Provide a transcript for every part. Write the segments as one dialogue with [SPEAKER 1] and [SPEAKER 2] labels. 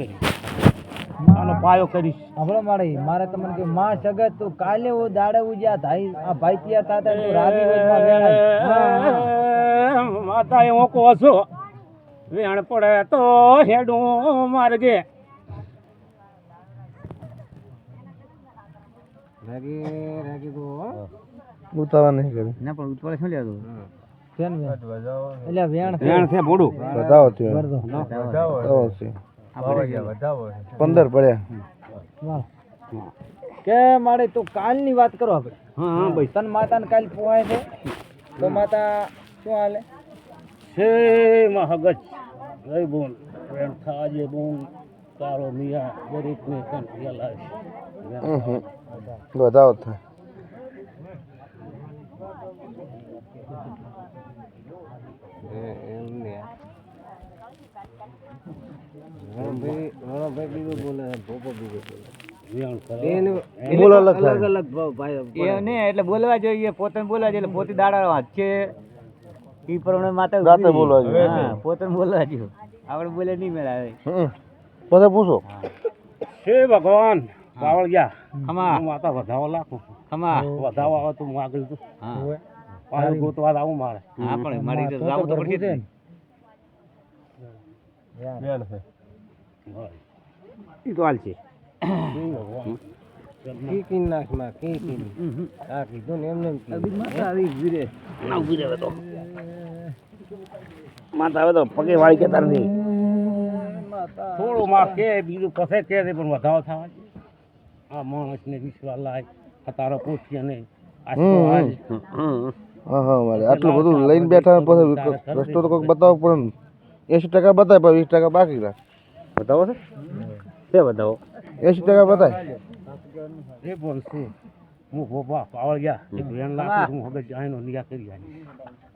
[SPEAKER 1] આનો પાયો કરીશ.
[SPEAKER 2] હમણાં મારે તમને કે માં સગત તું કાલે ઓ દાડે ઉજ્યા થાય આ ભાઈ તૈયાર થતા તું રાજી હોય માં વેણાય
[SPEAKER 1] માતા એવો કહો છો વેણ પડે તો હેડું માર્ગે
[SPEAKER 2] રાગી તો
[SPEAKER 3] ઉતાવળ નહીં કરી
[SPEAKER 2] ના પણ ઉતવાળે શું લેતું કેમ એટલે વેણ
[SPEAKER 1] છે બોડું
[SPEAKER 3] બતાવો છે 15 પડ્યા
[SPEAKER 2] કે મારે તું કાલની વાત કરો આપણે
[SPEAKER 1] હા ભાઈ
[SPEAKER 2] તન માતાને કાલ પોવાય છે તો માતા શું હાલે
[SPEAKER 1] છે મહગજ જય બોન વેણ થાજે બોન તારો મિયા દરેકને કન ફેલાય
[SPEAKER 3] બતાવો થાય
[SPEAKER 2] એટલે બોલવા જોઈએ પોતે બોલવા જોઈએ પોતે દાડા હાથ છે ઈ પ્રમાણે માતા
[SPEAKER 3] રાતે બોલવા જોઈએ
[SPEAKER 2] પોતે બોલવા જોઈએ આપણે બોલે નહીં મેળાવે
[SPEAKER 3] પછી પૂછો
[SPEAKER 1] છે ભગવાન પાવળ ગયા
[SPEAKER 2] ખમા
[SPEAKER 1] માતા વધાવો લાખું
[SPEAKER 2] ખમા
[SPEAKER 1] વધાવો આવે તો હું આગળ તો
[SPEAKER 2] હા
[SPEAKER 1] પાછળ ગોતવા આવું મારે
[SPEAKER 2] હા પણ મારી તો જાવું તો પડશે ને
[SPEAKER 1] ઈ તો હાલ છે
[SPEAKER 2] કીકીન નાખમાં કીકીન આ કીધું ને એમને માતા આવી ગીરે
[SPEAKER 1] ના ઉભી રહે તો માતા આવે તો પગે વાળી કે તાર નહીં થોડું માં કે બીજું કસે કે છે પણ વધાવો થવા આ માણસને વિશ્વાસ લાય આ તારો પોઠિયા ને
[SPEAKER 3] હા મારે આટલું બધું લઈને બેઠા પછી રસ્તો તો કોઈક બતાવો પણ 80% બતાય પણ 20% બાકી રાખ
[SPEAKER 1] બતાવો છે તે બતાવો
[SPEAKER 3] 80% બતાય
[SPEAKER 1] એ બોલ છે હું ગોપા પાવળ ગયા એક વેણ લાખ હું હવે જાયનો નિયા કરી જાય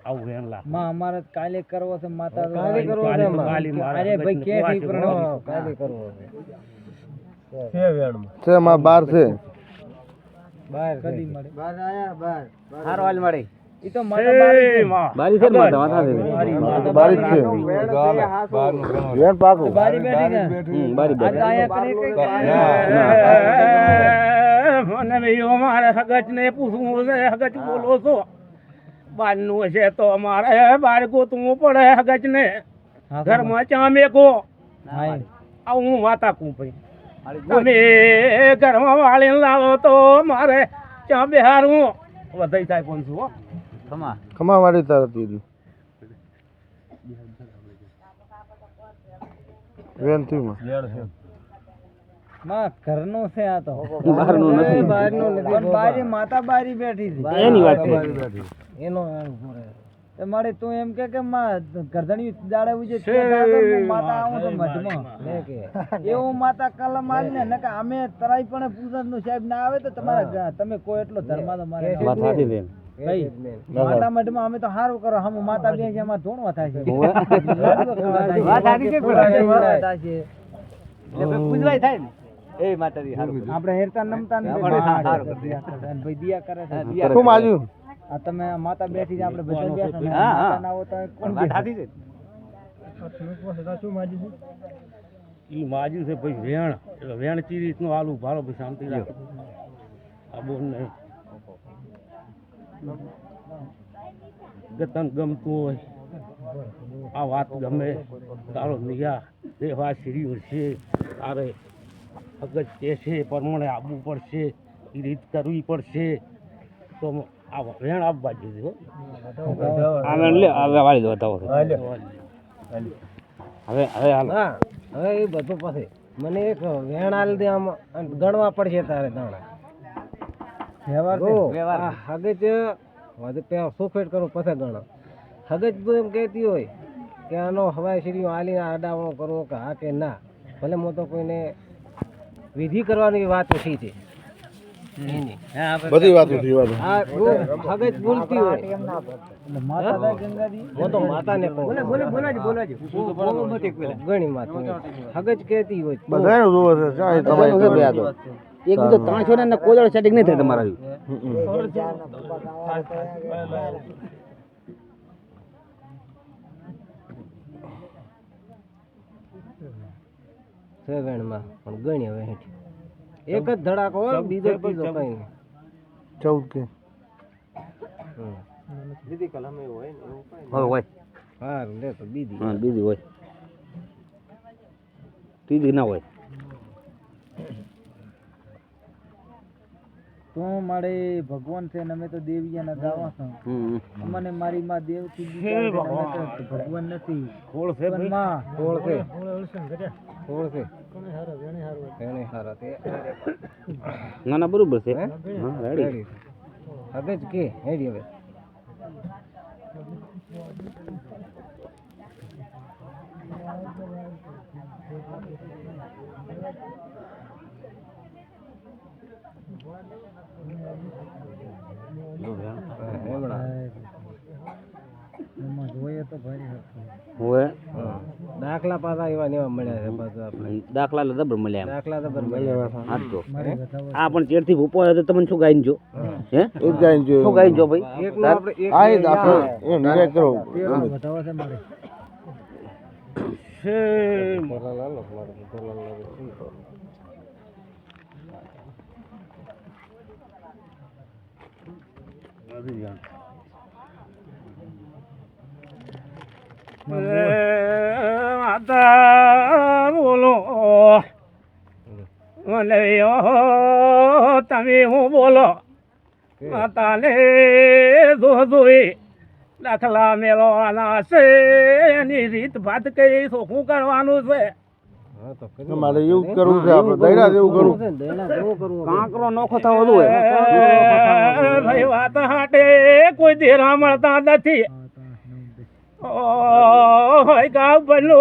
[SPEAKER 1] આવું વેણ લાખ
[SPEAKER 2] માં અમારે કાલે કરવો છે માતા
[SPEAKER 1] કાલે કરવો છે કાલે મારે
[SPEAKER 2] અરે ભાઈ કે નહીં પણ કાલે કરવો છે વેણ
[SPEAKER 3] છે માં 12 છે
[SPEAKER 2] બહાર કદી મળે બહાર આયા બહાર હારો હાલ મળે ઈ તો
[SPEAKER 1] બારી છે માતા
[SPEAKER 3] બારી છે વેણ પાકું
[SPEAKER 2] બારી બેઠી છે
[SPEAKER 1] બારી
[SPEAKER 2] આ આયા કરે કે
[SPEAKER 1] મને ભાઈ મારે હગજ ને પૂછવું છે હગજ બોલો છો બારનું હશે તો અમારે બાર ગોતવું પડે હગજ ને ઘરમાં ચા મેકો આવું હું વાતા કું ભાઈ તમે ઘરમાં વાળીને લાવો તો મારે ચા બિહારું વધાઈ થાય પણ છું
[SPEAKER 3] ખમા વાળી તાર પીધી વેણ થયું
[SPEAKER 2] માં ઘરનું છે આ તો
[SPEAKER 1] બહારનું નથી.
[SPEAKER 2] બહારનું નથી પણ બારી માતા બારી બેઠી છે
[SPEAKER 1] એની વાત છે.
[SPEAKER 2] એનો તે મારે તું એમ કે માં ગરદણી દાડે ઉજે
[SPEAKER 1] છે.
[SPEAKER 2] માતા આવું તો મઢમાં લે કે એવું માતા કલમ આલ ને નકા અમે તરાઈ પણ પૂજન નું સાહેબ ના આવે તો તમારા તમે કોઈ એટલો ધર્મા તો મારે
[SPEAKER 1] વાત સાચી છે.
[SPEAKER 2] ભાઈ માતા મઢમાં અમે તો સારું કરો હમ માતા બે છે એમાં ધોણવા થાય છે વાત સાચી છે એટલે પૂજવાય થાય ને એ માતાજી હારું આપણે હેરતા નમતા ને હારું ભાઈ દિયા કરે છે
[SPEAKER 3] શું માજુ
[SPEAKER 2] આ તમે માતા બેઠી છે આપણે બધા બેઠા ને માતા ના હોય તો કોણ વાત સાચી છે શું માજી છે
[SPEAKER 1] ઈ માજુ છે ભાઈ વેણ એટલે વેણ ચી રીતનું આલુ ભારો ભાઈ શાંતિ રાખો આ બોલ નહીં ગતન ગમતું હોય આ વાત ગમે તારો નિયા દેવા શ્રી છે તારે અગજ કે છે પ્રમાણે આવવું પડશે એ રીત કરવી પડશે તો આ વેણ આપવા જોઈએ આ વેણ લે આ વાળી દો બતાવો હવે હાલ
[SPEAKER 2] હવે એ બધું પછી મને એક વેણ આલ દે આમ ગણવા પડશે તારે દાણા વ્યવહાર હગજ વધુ પેલા સોફેટ કરું પછી ગણો હગજ એમ કહેતી હોય કે આનો હવાઈ સીડીઓ આલીને આડાવણો કરવો કે હા કે ના ભલે હું તો કોઈને વિધિ કરવાની વાત ઓછી છે
[SPEAKER 3] બધી વાત ઉઠી વાત
[SPEAKER 2] આ હગજ બોલતી હોય માતા ગંગાજી હું તો માતાને કહું બોલાજી ઘણી માતા હગજ કહેતી હોય
[SPEAKER 3] બધાને જોવે છે ચાહે તમારે
[SPEAKER 1] એક બીજો 300 ને કોદળ સેટિંગ નહીં થાય તમારા
[SPEAKER 2] છે વેણમાં પણ ગણી હવે હેઠ એક જ ધડાકો હોય, બીજો ત્રીજો કઈ નહીં.
[SPEAKER 3] 14 કે
[SPEAKER 2] દીદી કલમ એવું હોય ને એવું કઈ
[SPEAKER 4] હોય
[SPEAKER 2] હા લે તો બીજી
[SPEAKER 4] હા બીજી હોય ત્રીજી ના હોય
[SPEAKER 2] તું મારે ભગવાન છે ને અમે તો દેવીયાના ગાવા છો અમને મારી માં દેવ થી ભગવાન નથી
[SPEAKER 1] ખોળ છે ભાઈ.
[SPEAKER 2] માં ખોળ છે ખોળ છે એને હારા તે
[SPEAKER 4] ના ના બરોબર છે હા રેડી
[SPEAKER 2] રેડી હવે જ કે હેડી હવે
[SPEAKER 4] હોય
[SPEAKER 2] દાખલા પાછા એવા ને એવા મળ્યા છે પાછું આપણે
[SPEAKER 4] દાખલા જબર મળ્યા
[SPEAKER 2] દાખલા તો મળ્યા
[SPEAKER 4] હા તો આ પણ ચેડથી ભૂપો આવ્યો તો તમને શું ગાઈને જો હે
[SPEAKER 3] એક ગાય જો
[SPEAKER 4] શું ગાઈને જો ભાઈ
[SPEAKER 2] એકનો આપણે એક
[SPEAKER 3] આ જ આપણે એ નિર્ણય કરો
[SPEAKER 2] બતાવો છે મારે
[SPEAKER 1] છે માતા બોલો મને તમે હું બોલો માતાને જોઈ દાખલા મેળવાના છે એની રીત ભાત કઈ શું કરવાનું છે
[SPEAKER 2] હા તો
[SPEAKER 3] મારે એવું કરવું છે આપણે દૈરા જેવું કરવું
[SPEAKER 2] દેણા કેવું કરવું
[SPEAKER 4] કાંકરો નોખો થવો જોઈએ
[SPEAKER 1] ભાઈ વાત હાટે કોઈ દેરા મળતા નથી ઓય ગાવ બનો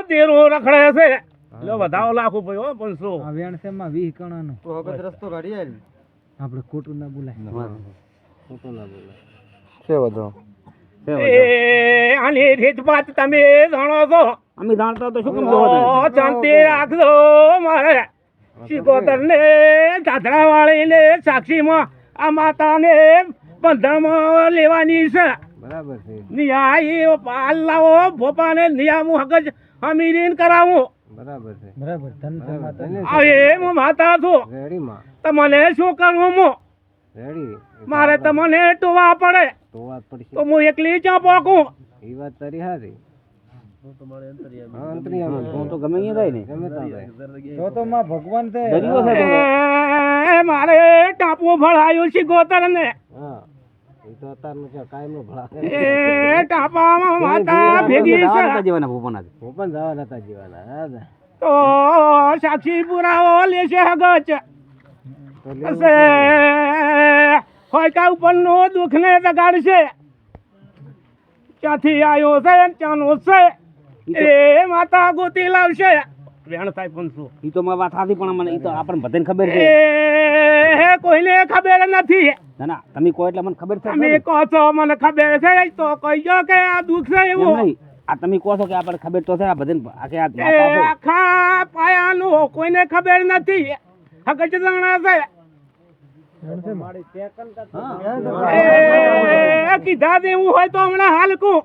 [SPEAKER 1] દેરો રખડે છે લો વધાવો લાખો ભાઈ હો 500
[SPEAKER 2] આ વેણ છે માં 20 કણાનો તો હવે રસ્તો કાઢી આલી આપણે ખોટું ના બોલાય ખોટું ના બોલાય
[SPEAKER 3] છે બધો
[SPEAKER 1] એ આની રીત વાત તમે જાણો છો
[SPEAKER 4] અમે જાણતા તો શું કેમ
[SPEAKER 1] ઓ શાંતિ રાખજો મારે શિકોતર ને દાદરા વાળી ને સાક્ષીમાં આ માતાને બંધામાં લેવાની છે
[SPEAKER 2] બરાબર છે
[SPEAKER 1] નિયા પાલ લાવો ભોપાને નિયામું હગજ અમીરીન કરાવું
[SPEAKER 2] બરાબર છે બરાબર ધન છે માતા
[SPEAKER 1] હવે હું માતા છું
[SPEAKER 2] રેડી માં
[SPEAKER 1] તમને શું કરવું હું
[SPEAKER 2] રેડી
[SPEAKER 1] મારે તમને ટોવા પડે
[SPEAKER 2] તો વાત પડશે
[SPEAKER 1] તો હું એકલી ચા પોકું
[SPEAKER 2] એ વાત તારી હારી હા, અંતરિયામી.
[SPEAKER 4] હું તો ગમે અહીંયા જાય ને
[SPEAKER 2] ગમે ત્યાં જાય. તો માં ભગવાન છે
[SPEAKER 4] દરિયો છે તો.
[SPEAKER 1] એ મારે ટાપુ ભળાયું શિકોતર ને
[SPEAKER 2] હા એ તો અત્યારનું છે કાયમનો ભળા
[SPEAKER 1] એ ટાપામાં માતા ભેગી છે
[SPEAKER 4] જીવાના ભૂપોના
[SPEAKER 2] ભોપન જવા નતા જીવાના હા ને.
[SPEAKER 1] તો સાક્ષી પુરાવો લેશે હગચ
[SPEAKER 2] તો લેવું
[SPEAKER 1] હશે હોયકા ઉપરનો દુઃખ ને જગાડશે ક્યાંથી આવ્યો છે ક્યાંનો છે એ માતા ગોતી લાવશે વેણ થાય 500
[SPEAKER 4] ઈ તો મારી વાત સાચી પણ મને ઈ તો આપણને બધાને ખબર છે
[SPEAKER 1] એ કોઈને ખબર નથી
[SPEAKER 4] ના ના તમે કહો એટલે મને ખબર છે
[SPEAKER 1] તમે કહો છો મને ખબર છે તો કહીજો કે આ દુઃખ છે
[SPEAKER 4] એમ
[SPEAKER 1] એવું
[SPEAKER 4] નહીં. આ તમે કહો છો કે આપણને ખબર તો છે આ બધાને આખે આ
[SPEAKER 1] એ
[SPEAKER 4] માતા છે.
[SPEAKER 1] આખા પાયાનું કોઈને ખબર નથી હગજ જાણા છે એ કીધા દેવું હોય તો હમણાં હાલ કું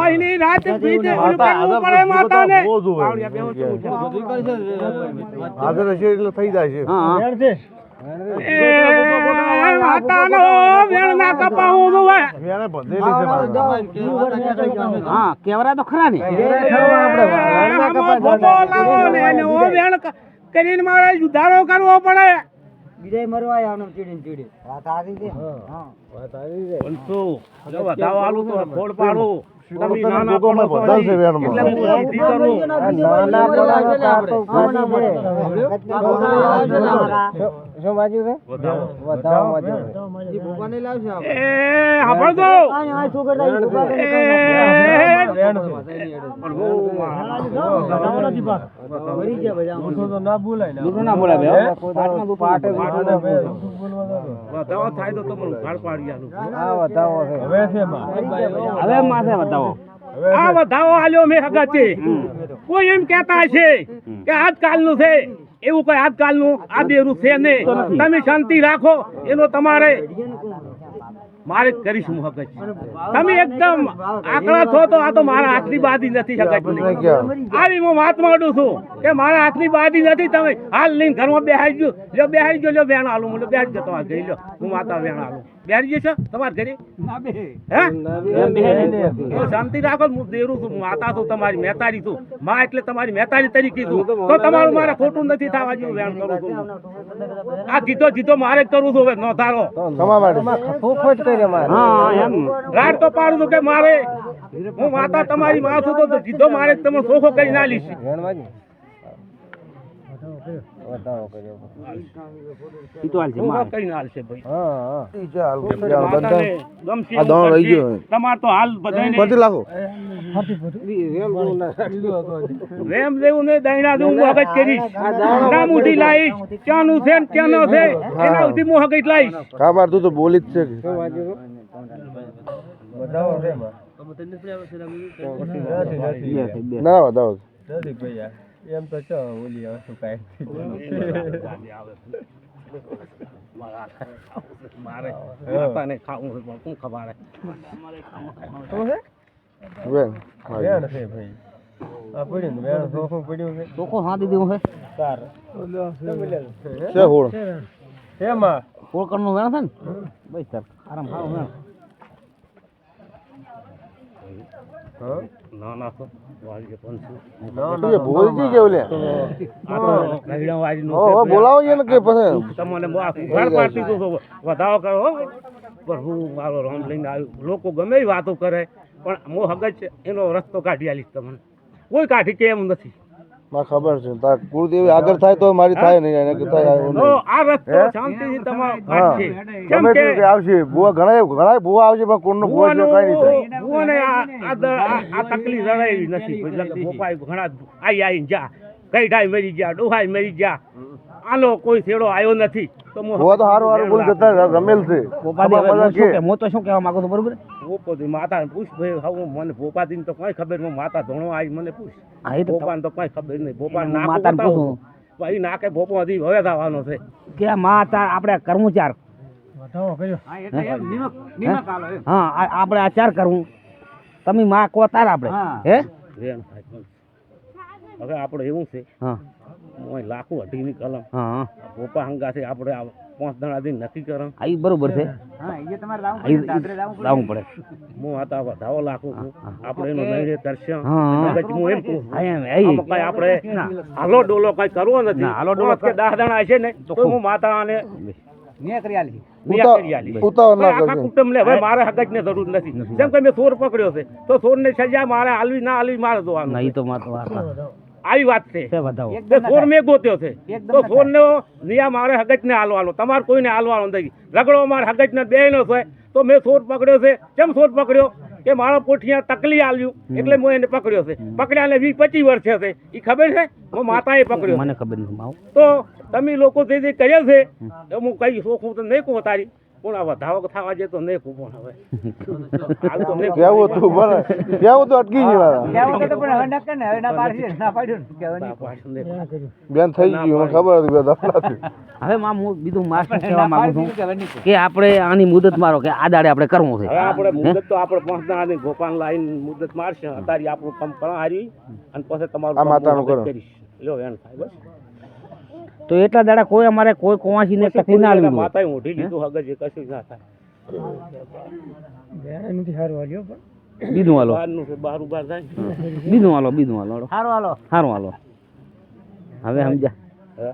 [SPEAKER 1] એની રાત પીતે ઓલું કરવું પડે માતાને આવડિયા બેહો છો
[SPEAKER 3] આગળ હશે એટલે થઈ જાય છે
[SPEAKER 4] હા
[SPEAKER 1] એ માતાનો વેણના કપાવું જોવે
[SPEAKER 3] એને બંધેલી છે મારે
[SPEAKER 4] હા કેવરા તો ખરા ને
[SPEAKER 1] કરીને મારે સુધારો કરવો પડે વધાવો આલું તો ફોડ પાડું તમે નાના
[SPEAKER 3] ભોગવમાં
[SPEAKER 1] પડો
[SPEAKER 3] બધા છે વેણમાં.
[SPEAKER 1] એટલે હું સીધી કરું.
[SPEAKER 2] શું બાજુ છે
[SPEAKER 1] વધાવો.
[SPEAKER 2] વધાવો બાજુ
[SPEAKER 1] એ સાંભળજો.
[SPEAKER 4] બીજું ના બોલાય બે હો. પાટમાં તું પાટે
[SPEAKER 1] વધાવો થાય તો તમને ઉઘાડ પાડી આલું.
[SPEAKER 2] હા વધાવો છે
[SPEAKER 4] હવે માથે બતાવો
[SPEAKER 1] આ વધાવો આલ્યો મેં હગતે કોઈ એમ કહેતા છે કે આજકાલનું છે એવું કોઈ આજકાલનું આ દેરું છે નહીં તમે શાંતિ રાખો એનો તમારે મારે જ કરીશ હું હગજ. તમે એકદમ આકડા છો તો આ તો મારા હાથની બાદી નથી હગજની. આવી હું વાત માંડું છું કે મારા હાથની બાદી નથી. તમે હાલ લઈને ઘરમાં બેહાડી જો, લ્યો બેહાડી જો, લ્યો વેણ આલું, મને બેહાડી જો તમારા ઘરે, લ્યો હું માતા વેણ આલું. બેહાડી જશો તમારા ઘરે? હે તો શાંતિ રાખો. હું દેરું છું, માતા છું તમારી, મહેતારી છું. માં એટલે તમારી મહેતારી તરીકે છું. તો તમારું મારે ખોટું નથી થવા જેવું વેણ કરું છું. આ જીતો જીતો મારે જ કરું છું. હવે નોંધારો
[SPEAKER 2] ખોટ કરી અમારે.
[SPEAKER 1] રાડ તો પાડું છું કે મારે, હું માતા તમારી માં છું તો જીતો મારે જ તમે સોખો કરી ના લઈશ.
[SPEAKER 2] વેણવાજી વધારો કર્યો.
[SPEAKER 1] સોખો કરી ના આલશે ભાઈ.
[SPEAKER 2] હા
[SPEAKER 1] માતાને ગમશે
[SPEAKER 3] આ દાણો રહી ગયો.
[SPEAKER 1] તમારે તો હાલ બધાને
[SPEAKER 3] પતિ લાખો
[SPEAKER 1] વેમ દેવું નહીં, દૈણા દેવું હું હગજ કરીશ. ના મુઠી લાવીશ, ક્યાંનું છે ને ક્યાંનો છે એના સુધી હું હગજ લાવીશ.
[SPEAKER 3] કા બાર તું તો બોલી જ છે કે.
[SPEAKER 2] વધારો છે
[SPEAKER 3] ના વધાવો
[SPEAKER 2] એમ તો ચો ઓલી વસ્તુ કાંઈ
[SPEAKER 1] મારે માતાને ખાવું છે પણ શું ખવાડે.
[SPEAKER 3] બેન
[SPEAKER 2] વેણ છે ભાઈ. આ પડ્યું ને વેણ ચોખ્ખું પડ્યું છે.
[SPEAKER 4] ચોખ્ખો હાથી દેવું છે
[SPEAKER 3] છે હોળ
[SPEAKER 2] શેમાં
[SPEAKER 4] કોળકરનું વેણ છે ને ભાઈ સર આરામ સારું વેણ.
[SPEAKER 1] ના ના તો વાળી પણ છું.
[SPEAKER 3] તું બોલજી કે ઓલે
[SPEAKER 1] આ તો ગઈડા વાળીનું
[SPEAKER 3] ઓ
[SPEAKER 1] છે.
[SPEAKER 3] બોલાવો ને કે પછી
[SPEAKER 1] તમને ઘર પાડતી તો વધાવો કરો હો. પણ હું મારો રામ લઈને આવ્યું. લોકો ગમે એ વાતો કરે પણ હું હગજ એનો રસ્તો કાઢી આલીશ તમને. કોઈ કાઢી કે એમ નથી.
[SPEAKER 3] મને ખબર છે તાર કુળદેવી આગળ થાય તો મારી થાય નહીં એને કે થાય એવું
[SPEAKER 1] તો
[SPEAKER 3] નહીં.
[SPEAKER 1] આ રસ્તો શાંતિથી તમારો કાઢશે. કેમ
[SPEAKER 3] ગમે
[SPEAKER 1] કે
[SPEAKER 3] તે આવશે ભૂવા ઘણા ભૂવા આવશે પણ કોણનો ભૂવા જો કઈ નહીં થાય.
[SPEAKER 1] ભૂવાને આ તકલીફ રડાવી નથી. એટલે ભોપાઈ ઘણા આવીને જા, ગઈઢાઈ મરી ગયા, ડોહાઈ મરી ગયા, આનો કોઈ છેડો આવ્યો નથી. તો
[SPEAKER 3] ભૂવા તો હારું હારું બોલી જતા રમેલ છે.
[SPEAKER 4] હું તો શું કહેવા માંગુ છું બરોબર.
[SPEAKER 1] ભોપાથી માતાને પૂછ ભાઈ. હવે મને ભોપાથી તો કઈ ખબર નહીં. માતા ધોણો આવી મને પૂછ.
[SPEAKER 4] હા એ તો
[SPEAKER 1] ભોપાને તો કઈ ખબર નહીં. ભોપાને
[SPEAKER 4] માતાને
[SPEAKER 1] નાખો
[SPEAKER 4] પૂછું
[SPEAKER 1] ભાઈ, નાકે ભોપો હજી હવે થવાનો છે.
[SPEAKER 4] કે માતા આપણે કરવું ચાર.
[SPEAKER 2] વધારો કર્યો.
[SPEAKER 4] હા આપણે આ ચાર કરવું. તમે માં કહો તાર આપણે હે
[SPEAKER 1] વેણ થાય પણ. હવે આપણે એવું છે
[SPEAKER 4] હા
[SPEAKER 1] હું લાખો અઢીની કલમ
[SPEAKER 4] હા
[SPEAKER 1] ભોપા હંગા છે. આપણે 5 દણા દી નક્કી કરો.
[SPEAKER 4] આ ઈ બરોબર છે. લાવવું પડે.
[SPEAKER 1] હું હતા વધાવો લાખો છું. આપણે એનો નિર્ણય કરશે.
[SPEAKER 4] હા.
[SPEAKER 1] મગજ હું એમ કહું છું.
[SPEAKER 4] એમ
[SPEAKER 1] આમાં કઈ આપણે હાલો ડોલો કઈ કરવો નથી.
[SPEAKER 4] હાલો ડોલો
[SPEAKER 1] 5 કે 10 દણા હશે ને તો હું માતાને
[SPEAKER 3] ઉતાવળ ના
[SPEAKER 1] આખા
[SPEAKER 3] કરજો.
[SPEAKER 1] કુટુંબ લે ભાઈ. મારે હગજ ને જરૂર નથી. જેમ કે મેં ચોર પકડ્યો છે તો ચોર ને સજા મારે હાલવી ના હાલવી મારે જોવાનું.
[SPEAKER 4] નહીં તો માતો વાર્તા
[SPEAKER 1] આવી વાત છે.
[SPEAKER 4] છે બતાવો.
[SPEAKER 1] તે ચોર મેં ગોત્યો છે તો ચોર નો નિયા મારે હગજ ને હાલવાનો. તમારે કોઈને હાલવાનો નથી. રગડો મારે હગજ ને બેનો છે તો મેં ચોર પકડ્યો છે. કેમ ચોર પકડ્યો કે મારા પોઠિયા તકલી આલ્યું એટલે હું એને પકડ્યો છે. પકડ્યા ને 20-25 વર્ષ છે એ ખબર છે. હું માતાએ પકડ્યો.
[SPEAKER 4] મને ખબર નથી માવ.
[SPEAKER 1] તો તમે લોકો જે કર્યો છે એ હું કઈ શોખ હું તો નહીં કહું તારી. પણ આ વધાવો થવા જે તો નહીં કહું. પણ હવે હાલ તો નહીં
[SPEAKER 3] કેવું તું બને કેવું તો અટકી ગયું બેન થઈ ગયું મને ખબર હતી બે દફડાથી.
[SPEAKER 4] હવે માં હું બીજું માસ્ટર કહેવા માંગુ છું કે આપણે આની મુદત મારો કે આ દાડે આપણે કરવું છે.
[SPEAKER 1] હવે આપણે મુદત તો આપણે 5 દણા ગોપાલ લાઈન મુદત મારશે. અત્યારે આપણું કામ પણ હારી અને પછી તમારું
[SPEAKER 3] આ માતાનું કરો.
[SPEAKER 1] કરીશ. લ્યો એમ થાય બસ.
[SPEAKER 4] તો એટલા દાડા કોઈ અમારે કોઈ કોવાસી ને તકલીફ ના આવી
[SPEAKER 1] માતાએ મોઢી લીધું હગજ એ કશું જ ના થાય.
[SPEAKER 4] બીજું હાલો
[SPEAKER 1] બહારનું છે બહાર ઉભા થાય.
[SPEAKER 4] બીજું હાલો સારું હાલો હવે સમજ્યા.
[SPEAKER 1] હા.